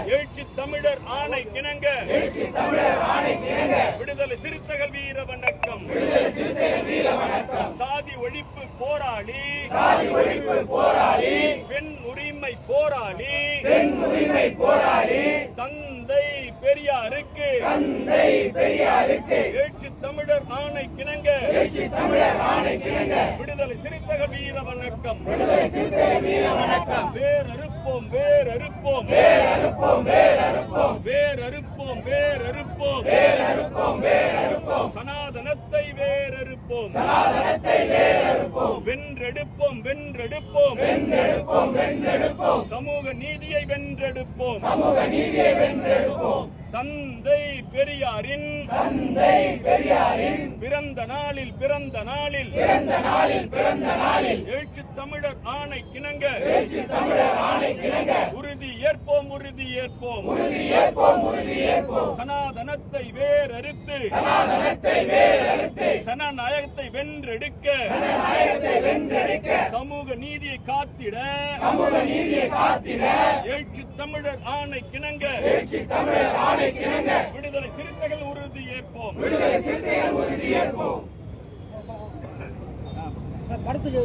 எழுச்சி தமிழர் ஆணை கிணங்க விடுதலை சிறுத்தைகள் வீர வணக்கம். சாதி ஒழிப்பு போராளி பெண் உரிமை போராளி தந்தை பெரியாருக்கு எழுச்சி தமிழர் ஆணை கிணங்க விடுதலை சிறுத்தைகள் வீர வணக்கம். வேறறுப்போம் வேறறுப்போம் வேறறுப்போம் வேறறுப்போம் சனாதனத்தை வேறறுப்போம் வென்றெடுப்போம் வென்றெடுப்போம் சமூக நீதியை வென்றெடுப்போம். தந்தை பெரியாரின் பிறந்த நாளில் எழுச்சி தமிழர் ஆணை கிணங்க உறுதி ஏற்போம் சனாதனத்தை வேறறுத்து சனநாயகத்தை வென்றெடுக்க சமூக நீதியை காத்திட எழுச்சி தமிழர் ஆணை கிணங்க விடுதலை சிறுத்தைகள் உறுதி ஏற்போம். படத்துக்கு